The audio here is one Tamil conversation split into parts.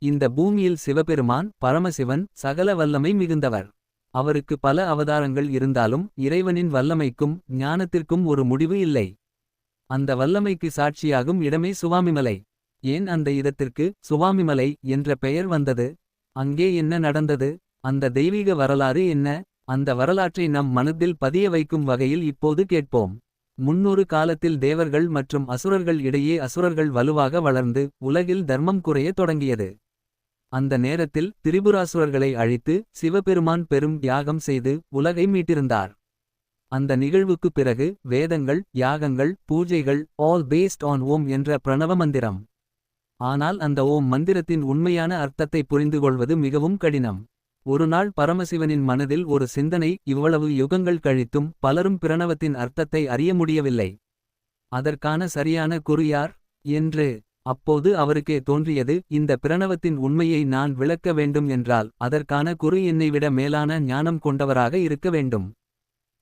இந்த பூமியில் சிவபெருமான் பரமசிவன் சகல வல்லமை மிகுந்தவர். அவருக்கு பல அவதாரங்கள் இருந்தாலும் இறைவனின் வல்லமைக்கும் ஞானத்திற்கும் ஒரு முடிவு இல்லை. அந்த வல்லமைக்கு சாட்சியாகும் இடமே சுவாமிமலை. ஏன் அந்த இடத்திற்கு சுவாமிமலை என்ற பெயர் வந்தது? அங்கே என்ன நடந்தது? அந்த தெய்வீக வரலாறு என்ன? அந்த வரலாற்றை நம் மனதில் பதிய வைக்கும் வகையில் இப்போது கேட்போம். முன்னொரு காலத்தில் தேவர்கள் மற்றும் அசுரர்கள் இடையே அசுரர்கள் வலுவாக வளர்ந்து உலகில் தர்மம் குறையத் தொடங்கியது. அந்த நேரத்தில் திரிபுராசுரர்களை அழித்து சிவபெருமான் பெரும் யாகம் செய்து உலகை மீட்டிருந்தார். அந்த நிகழ்வுக்கு பிறகு வேதங்கள் யாகங்கள் பூஜைகள் ஆல் பேஸ்ட் ஆன் ஓம் என்ற பிரணவ மந்திரம். ஆனால் அந்த ஓம் மந்திரத்தின் உண்மையான அர்த்தத்தை புரிந்துகொள்வது மிகவும் கடினம். ஒருநாள் பரமசிவனின் மனதில் ஒரு சிந்தனை. இவ்வளவு யுகங்கள் கழித்தும் பலரும் பிரணவத்தின் அர்த்தத்தை அறிய முடியவில்லை. அதற்கான சரியான குறி யார் என்று. அப்போது அவருக்கே தோன்றியது, இந்த பிரணவத்தின் உண்மையை நான் விளக்க வேண்டும் என்றால் அதற்கான குரு என்னை விட மேலான ஞானம் கொண்டவராக இருக்க வேண்டும்.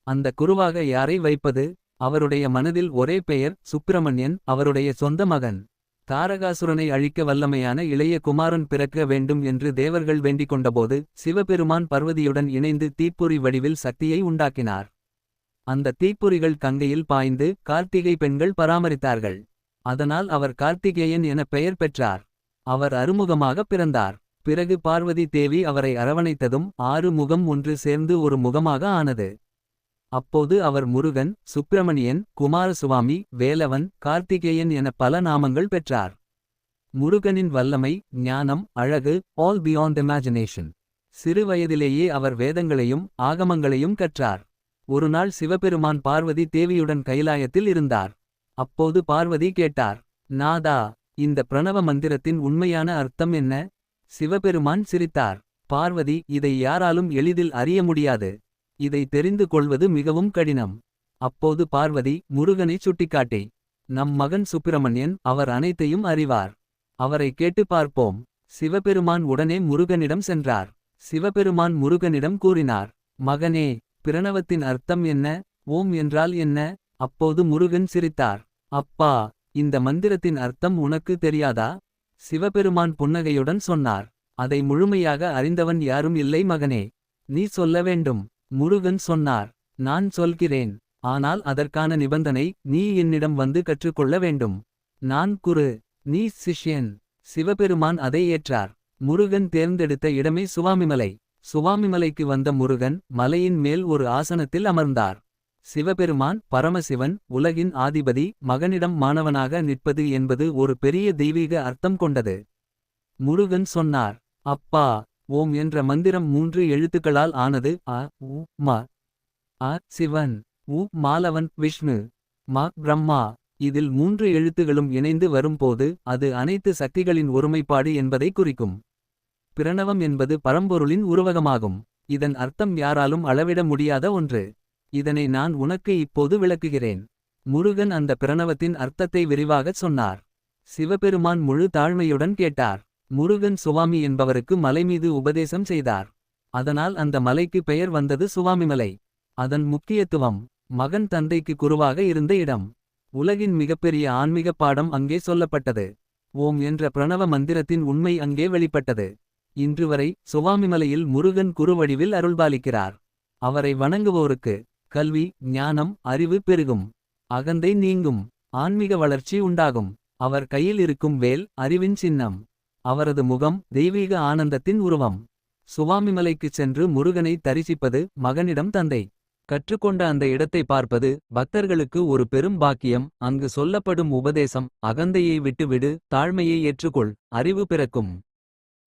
அந்த குருவாக யாரை வைப்பது? அவருடைய மனதில் ஒரே பெயர் சுப்பிரமணியன், அவருடைய சொந்த மகன். தாரகாசுரனை அழிக்க வல்லமையான இளைய குமாரன் பிறக்க வேண்டும் என்று தேவர்கள் வேண்டிக் கொண்டபோது சிவபெருமான் பார்வதியுடன் இணைந்து தீப்பொறி வடிவில் சக்தியை உண்டாக்கினார். அந்த தீப்பொறிகள் கங்கையில் பாய்ந்து கார்த்திகை பெண்கள் பராமரித்தார்கள். அதனால் அவர் கார்த்திகேயன் என பெயர் பெற்றார். அவர் அறுமுகமாக பிறந்தார். பிறகு பார்வதி தேவி அவரை அரவணைத்ததும் 6 முகம் ஒன்று சேர்ந்து ஒரு முகமாக ஆனது. அப்போது அவர் முருகன், சுப்பிரமணியன், குமாரசுவாமி, வேலவன், கார்த்திகேயன் என பல நாமங்கள் பெற்றார். முருகனின் வல்லமை, ஞானம், அழகு ஆல் பியாண்ட் இமேஜினேஷன். சிறு வயதிலேயே அவர் வேதங்களையும் ஆகமங்களையும் கற்றார். ஒருநாள் சிவபெருமான் பார்வதி தேவியுடன் கைலாயத்தில் இருந்தார். அப்போது பார்வதி கேட்டார், நாதா, இந்த பிரணவ மந்திரத்தின் உண்மையான அர்த்தம் என்ன? சிவபெருமான் சிரித்தார். பார்வதி, இதை யாராலும் எளிதில் அறிய முடியாது. இதை தெரிந்து கொள்வது மிகவும் கடினம். அப்போது பார்வதி முருகனை சுட்டிக்காட்டி, நம் மகன் சுப்பிரமணியன், அவர் அனைத்தையும் அறிவார். அவரை கேட்டு பார்ப்போம். சிவபெருமான் உடனே முருகனிடம் சென்றார். சிவபெருமான் முருகனிடம் கூறினார், மகனே, பிரணவத்தின் அர்த்தம் என்ன? ஓம் என்றால் என்ன? அப்போது முருகன் சிரித்தார். அப்பா, இந்த மந்திரத்தின் அர்த்தம் உனக்கு தெரியாதா? சிவபெருமான் புன்னகையுடன் சொன்னார், அதை முழுமையாக அறிந்தவன் யாரும் இல்லை மகனே. நீ சொல்ல வேண்டும். முருகன் சொன்னார், நான் சொல்கிறேன். ஆனால் அதற்கான நிபந்தனை, நீ என்னிடம் வந்து கற்றுக்கொள்ள வேண்டும். நான் குரு, நீ சிஷ்யன். சிவபெருமான் அதை ஏற்றார். முருகன் தேர்ந்தெடுத்த இடமே சுவாமிமலை. சுவாமிமலைக்கு வந்த முருகன் மலையின் மேல் ஒரு ஆசனத்தில் அமர்ந்தார். சிவபெருமான் பரமசிவன் உலகின் ஆதிபதி மகனிடம் மாணவனாக நிற்பது என்பது ஒரு பெரிய தெய்வீக அர்த்தம் கொண்டது. முருகன் சொன்னார், அப்பா, ஓம் என்ற மந்திரம் 3 எழுத்துக்களால் ஆனது. அ உ ம. அ சிவன், உ மாலவன் விஷ்ணு, ம பிரம்மா. இதில் 3 எழுத்துகளும் இணைந்து வரும்போது அது அனைத்து சக்திகளின் ஒருமைப்பாடு என்பதை குறிக்கும். பிரணவம் என்பது பரம்பொருளின் உருவகமாகும். இதன் அர்த்தம் யாராலும் அளவிட முடியாத ஒன்று. இதனை நான் உனக்கு இப்போது விளக்குகிறேன். முருகன் அந்த பிரணவத்தின் அர்த்தத்தை விரிவாகச் சொன்னார். சிவபெருமான் முழு தாழ்மையுடன் கேட்டார். முருகன் சுவாமி என்பவருக்கு மலைமீது உபதேசம் செய்தார். அதனால் அந்த மலைக்கு பெயர் வந்தது சுவாமிமலை. அதன் முக்கியத்துவம், மகன் தந்தைக்கு குருவாக இருந்த இடம். உலகின் மிகப்பெரிய ஆன்மீக பாடம் அங்கே சொல்லப்பட்டது. ஓம் என்ற பிரணவ மந்திரத்தின் உண்மை அங்கே வெளிப்பட்டது. இன்று வரை சுவாமிமலையில் முருகன் குருவடிவில் அருள்பாலிக்கிறார். அவரை வணங்குவோருக்கு கல்வி, ஞானம், அறிவு பெருகும். அகந்தை நீங்கும். ஆன்மீக வளர்ச்சி உண்டாகும். அவர் கையில் இருக்கும் வேல் அறிவின் சின்னம். அவரது முகம் தெய்வீக ஆனந்தத்தின் உருவம். சுவாமிமலைக்குச் சென்று முருகனை தரிசிப்பது மகனிடம் தந்தை கற்றுக்கொண்ட அந்த இடத்தை பார்ப்பது பக்தர்களுக்கு ஒரு பெரும் பாக்கியம். அங்கு சொல்லப்படும் உபதேசம், அகந்தையை விட்டுவிடு, தாழ்மையை ஏற்றுக்கொள், அறிவு பிறக்கும்.